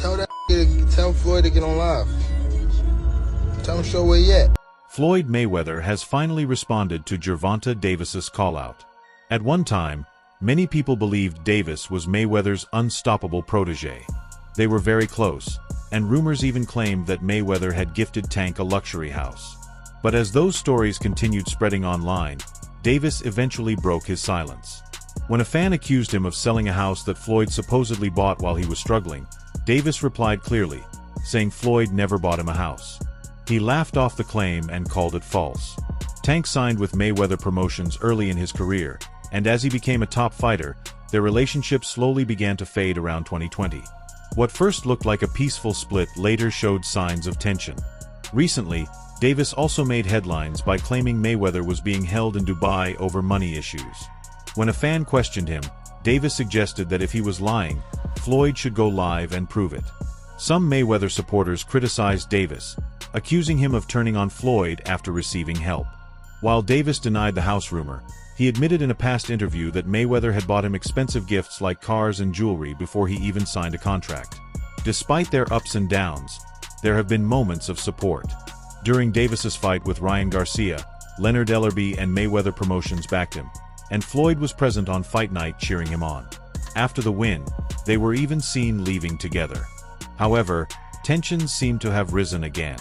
Tell Floyd to get on live. Tell him show where he at. Floyd Mayweather has finally responded to Gervonta Davis's call-out. At one time, many people believed Davis was Mayweather's unstoppable protégé. They were very close, and rumors even claimed that Mayweather had gifted Tank a luxury house. But as those stories continued spreading online, Davis eventually broke his silence. When a fan accused him of selling a house that Floyd supposedly bought while he was struggling, Davis replied clearly, saying Floyd never bought him a house. He laughed off the claim and called it false. Tank signed with Mayweather Promotions early in his career, and as he became a top fighter, their relationship slowly began to fade around 2020. What first looked like a peaceful split later showed signs of tension. Recently, Davis also made headlines by claiming Mayweather was being held in Dubai over money issues. When a fan questioned him, Davis suggested that if he was lying, Floyd should go live and prove it. Some Mayweather supporters criticized Davis, accusing him of turning on Floyd after receiving help. While Davis denied the house rumor, he admitted in a past interview that Mayweather had bought him expensive gifts like cars and jewelry before he even signed a contract. Despite their ups and downs, there have been moments of support. During Davis's fight with Ryan Garcia, Leonard Ellerbe and Mayweather Promotions backed him, and Floyd was present on fight night cheering him on. After the win, they were even seen leaving together. However, tensions seem to have risen again.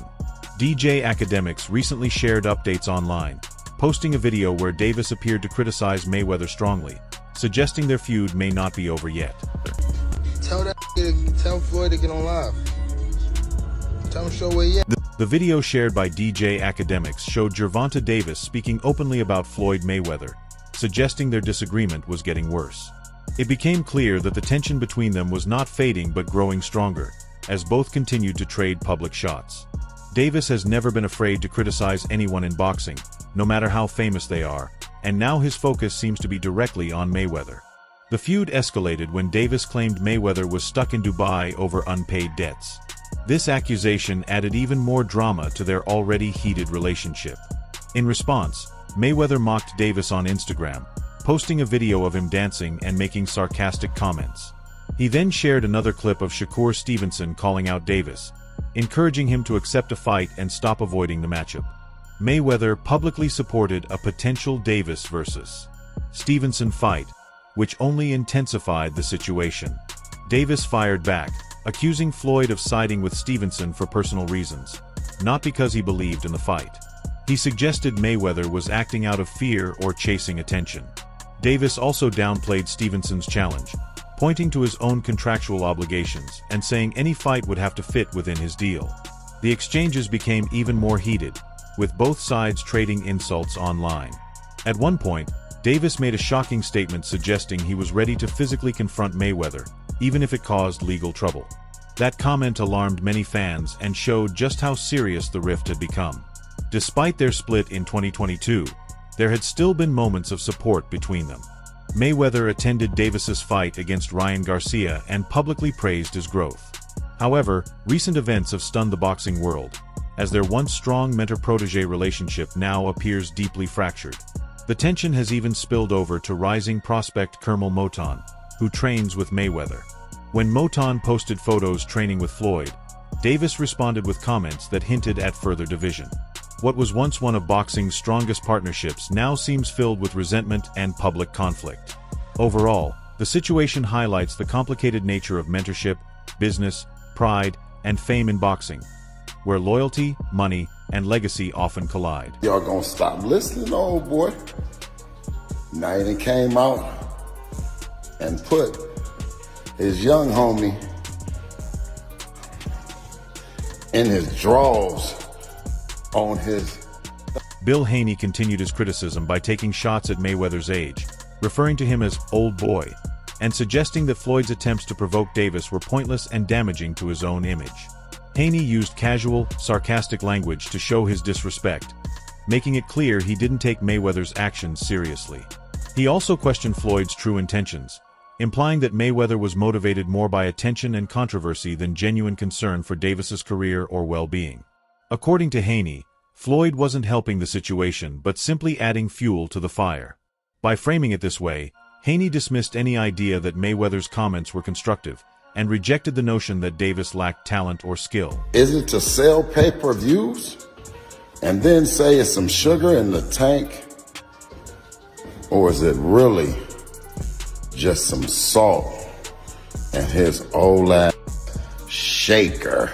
DJ Academics recently shared updates online, posting a video where Davis appeared to criticize Mayweather strongly, suggesting their feud may not be over yet. Tell Floyd to get on live. Tell him show where he at. The video shared by DJ Academics showed Gervonta Davis speaking openly about Floyd Mayweather, suggesting their disagreement was getting worse. It became clear that the tension between them was not fading but growing stronger, as both continued to trade public shots. Davis has never been afraid to criticize anyone in boxing, no matter how famous they are, and now his focus seems to be directly on Mayweather. The feud escalated when Davis claimed Mayweather was stuck in Dubai over unpaid debts. This accusation added even more drama to their already heated relationship. In response, Mayweather mocked Davis on Instagram, posting a video of him dancing and making sarcastic comments. He then shared another clip of Shakur Stevenson calling out Davis, encouraging him to accept a fight and stop avoiding the matchup. Mayweather publicly supported a potential Davis vs. Stevenson fight, which only intensified the situation. Davis fired back, accusing Floyd of siding with Stevenson for personal reasons, not because he believed in the fight. He suggested Mayweather was acting out of fear or chasing attention. Davis also downplayed Stevenson's challenge, pointing to his own contractual obligations and saying any fight would have to fit within his deal. The exchanges became even more heated, with both sides trading insults online. At one point, Davis made a shocking statement suggesting he was ready to physically confront Mayweather, even if it caused legal trouble. That comment alarmed many fans and showed just how serious the rift had become. Despite their split in 2022, there had still been moments of support between them. Mayweather attended Davis's fight against Ryan Garcia and publicly praised his growth. However, recent events have stunned the boxing world, as their once strong mentor-protégé relationship now appears deeply fractured. The tension has even spilled over to rising prospect Kermel Moton, who trains with Mayweather. When Moton posted photos training with Floyd, Davis responded with comments that hinted at further division. What was once one of boxing's strongest partnerships now seems filled with resentment and public conflict. Overall, the situation highlights the complicated nature of mentorship, business, pride, and fame in boxing, where loyalty, money, and legacy often collide. Y'all gonna stop listening, old boy? Now he done came out and put his young homie in his drawers on his... Bill Haney continued his criticism by taking shots at Mayweather's age, referring to him as "old boy," and suggesting that Floyd's attempts to provoke Davis were pointless and damaging to his own image. Haney used casual, sarcastic language to show his disrespect, making it clear he didn't take Mayweather's actions seriously. He also questioned Floyd's true intentions, implying that Mayweather was motivated more by attention and controversy than genuine concern for Davis's career or well-being. According to Haney, Floyd wasn't helping the situation but simply adding fuel to the fire. By framing it this way, Haney dismissed any idea that Mayweather's comments were constructive, and rejected the notion that Davis lacked talent or skill. Is it to sell pay-per-views and then say it's some sugar in the tank? Or is it really just some salt and his old ass shaker?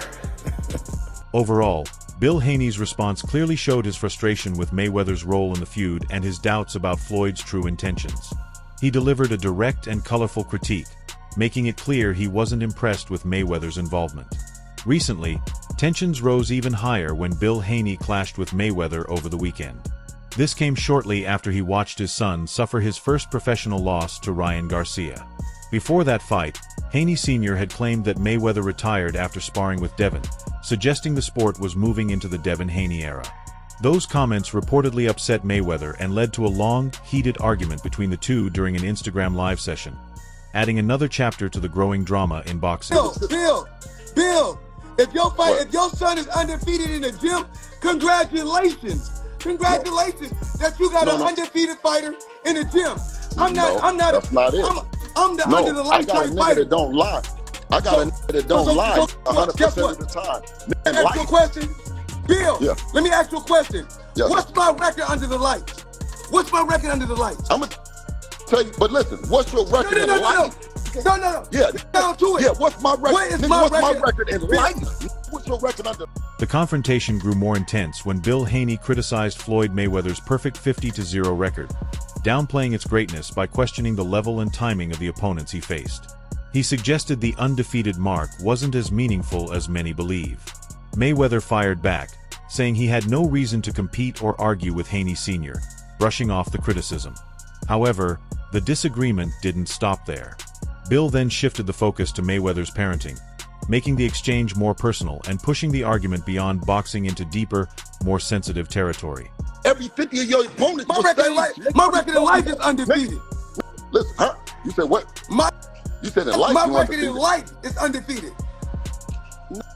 Overall, Bill Haney's response clearly showed his frustration with Mayweather's role in the feud and his doubts about Floyd's true intentions. He delivered a direct and colorful critique, making it clear he wasn't impressed with Mayweather's involvement. Recently, tensions rose even higher when Bill Haney clashed with Mayweather over the weekend. This came shortly after he watched his son suffer his first professional loss to Ryan Garcia. Before that fight, Haney Sr. had claimed that Mayweather retired after sparring with Devin, suggesting the sport was moving into the Devin-Haney era. Those comments reportedly upset Mayweather and led to a long, heated argument between the two during an Instagram live session, adding another chapter to the growing drama in boxing. Bill, if your son is undefeated in the gym, congratulations. Congratulations that you got an undefeated fighter in the gym. That's not it. I'm the under the light type fighter. I got a nigga that don't lie. I got a nigga that don't lie 100% of the time. Let me ask you a question. Bill, let me ask you a question. Yes. What's my record under the lights? What's my record under the lights? I'm going to tell you, but listen, what's your record in life? No. Yeah. Down to it. Yeah, what's my record? What is my record in life? What's your record under? The confrontation grew more intense when Bill Haney criticized Floyd Mayweather's perfect 50-0 record, downplaying its greatness by questioning the level and timing of the opponents he faced. He suggested the undefeated mark wasn't as meaningful as many believe. Mayweather fired back, saying he had no reason to compete or argue with Haney Sr., brushing off the criticism. However, the disagreement didn't stop there. Bill then shifted the focus to Mayweather's parenting, making the exchange more personal and pushing the argument beyond boxing into deeper, more sensitive territory. Every 50 of your opponents. My record in life is undefeated. Listen, huh? You said what? You said in life my you record undefeated. in life is undefeated.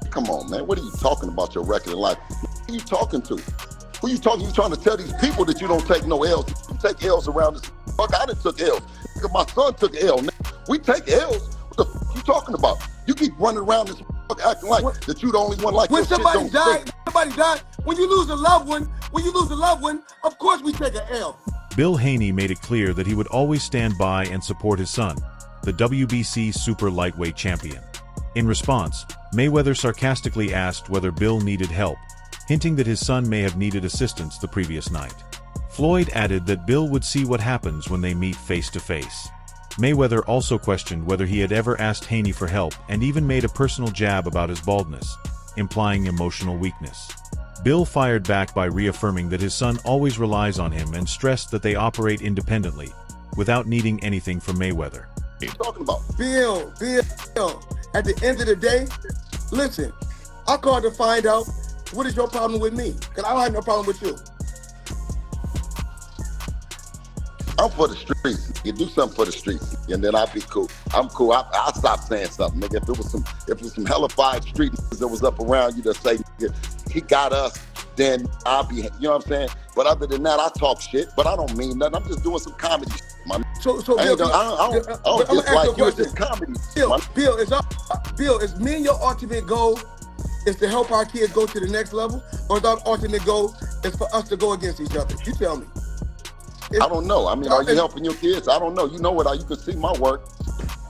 Come on, man. What are you talking about your record in life? Who are you talking to? Who you talking? You trying to tell these people that you don't take no L's? You take L's around this. Fuck, I done took L's. My son took L. We take L's. What the fuck you talking about? You keep running around this acting like that you the only one like when your somebody shit don't died, when you lose a loved one, of course we take an L. Bill Haney made it clear that he would always stand by and support his son, the WBC super lightweight champion. In response, Mayweather sarcastically asked whether Bill needed help, hinting that his son may have needed assistance the previous night. Floyd added that Bill would see what happens when they meet face to face. Mayweather also questioned whether he had ever asked Haney for help and even made a personal jab about his baldness, implying emotional weakness. Bill fired back by reaffirming that his son always relies on him and stressed that they operate independently, without needing anything from Mayweather. What are you talking about? Bill, at the end of the day, listen, I called to find out what is your problem with me, because I don't have no problem with you. I'm for the streets. You do something for the streets, and then I'll be cool. I'm cool. I'll stop saying something, nigga. If it was some hellified street niggas that was up around you that say, nigga, he got us, then I'll be, you know what I'm saying? But other than that, I talk shit, but I don't mean nothing. I'm just doing some comedy shit, man. So Bill, I don't dislike you. It's just comedy. Bill, is me and your ultimate goal is to help our kids go to the next level, or is our ultimate goal is for us to go against each other? You tell me. I don't know. I mean, are you helping your kids? I don't know. You know what? You can see my work.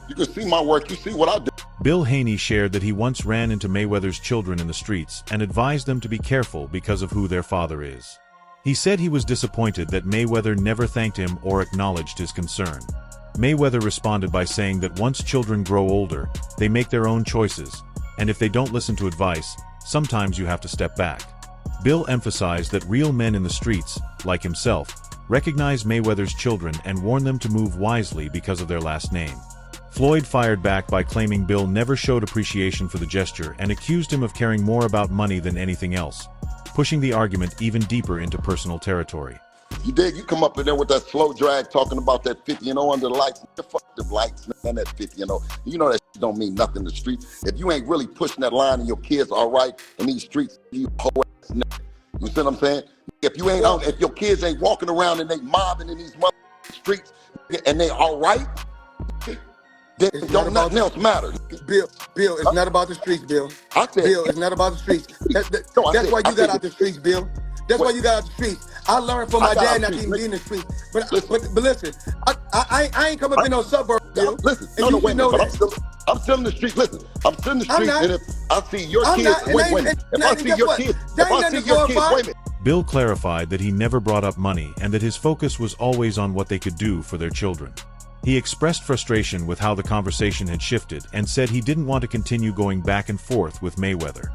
You can see my work. You see what I do. Bill Haney shared that he once ran into Mayweather's children in the streets and advised them to be careful because of who their father is. He said he was disappointed that Mayweather never thanked him or acknowledged his concern. Mayweather responded by saying that once children grow older, they make their own choices, and if they don't listen to advice, sometimes you have to step back. Bill emphasized that real men in the streets, like himself, recognize Mayweather's children and warn them to move wisely because of their last name. Floyd fired back by claiming Bill never showed appreciation for the gesture and accused him of caring more about money than anything else, pushing the argument even deeper into personal territory. You dig? You come up in there with that slow drag talking about that 50-0 under the lights. Fuck the lights, man, that 50-0. You know that shit don't mean nothing in the street. If you ain't really pushing that line and your kids are all right in these streets, you hoe ass nigga. You see what I'm saying? If you ain't out, if your kids ain't walking around and they mobbing in these streets and they all right, then It's not don't about nothing else matter. Bill, it's not about the streets, Bill. I said, Bill, it's not about the streets. That's why you got out the streets, Bill. That's why you got out the streets. I learned from my dad not to even be in the streets. But listen, I ain't coming up in no suburb, Bill. Listen, and wait a minute, but I'm still in the street. Listen, I'm still in the street, and if I see your kids, wait a minute. If I see your kids, wait a minute. Bill clarified that he never brought up money and that his focus was always on what they could do for their children. He expressed frustration with how the conversation had shifted and said he didn't want to continue going back and forth with Mayweather.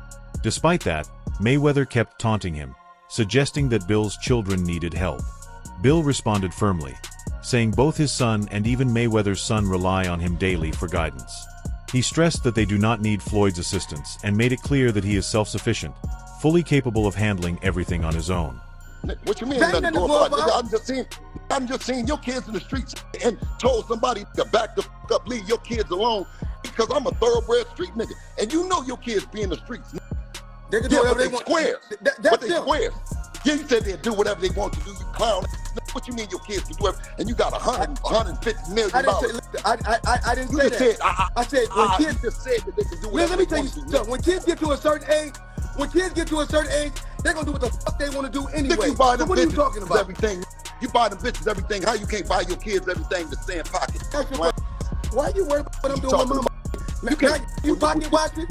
Despite that, Mayweather kept taunting him, suggesting that Bill's children needed help. Bill responded firmly, saying both his son and even Mayweather's son rely on him daily for guidance. He stressed that they do not need Floyd's assistance and made it clear that he is self-sufficient, fully capable of handling everything on his own. What you mean? I'm just seeing your kids in the streets and told somebody to back the fuck up, leave your kids alone, because I'm a thoroughbred street nigga, and you know your kids be in the streets. They can do whatever they want. Squares. That's them. Squares. Yeah, you said they'd do whatever they want to do. You clown. What you mean your kids can do it? And you got $150 million. I didn't say that. I said when kids just said that they can do whatever let me tell you something. When kids get to a certain age, they're gonna do what the fuck they want to do anyway. You buy them what are you talking about? Everything. You buy them bitches everything. How you can't buy your kids everything the same pocket? Why are you worried about what I'm doing with my money? You pocket watching?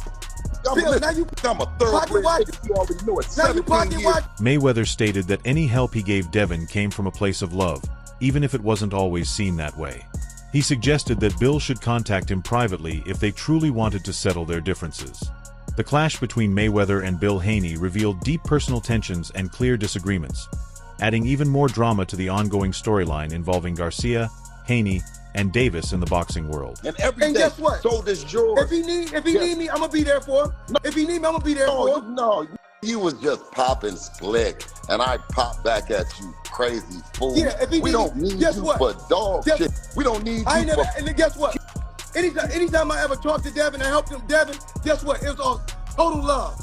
Bill, now you I'm a thoroughbred nigga. You already know it. Now you pocket watch. Mayweather stated that any help he gave Devin came from a place of love, even if it wasn't always seen that way. He suggested that Bill should contact him privately if they truly wanted to settle their differences. The clash between Mayweather and Bill Haney revealed deep personal tensions and clear disagreements, adding even more drama to the ongoing storyline involving Garcia, Haney, and Davis in the boxing world. And every day, guess what? so does George. If he need me, I'm gonna be there for him. If he need me, I'm gonna be there for him. No, you was just popping slick, and I pop back at you, crazy fool. Yeah, if he we don't need you for dog shit. We don't need you for. And then guess what? Anytime I ever talked to Devin and helped him, guess what? It was all total love.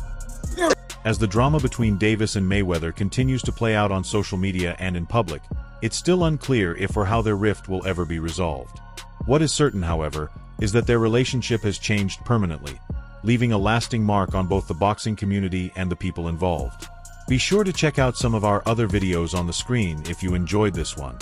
Yeah. As the drama between Davis and Mayweather continues to play out on social media and in public, it's still unclear if or how their rift will ever be resolved. What is certain, however, is that their relationship has changed permanently, leaving a lasting mark on both the boxing community and the people involved. Be sure to check out some of our other videos on the screen if you enjoyed this one.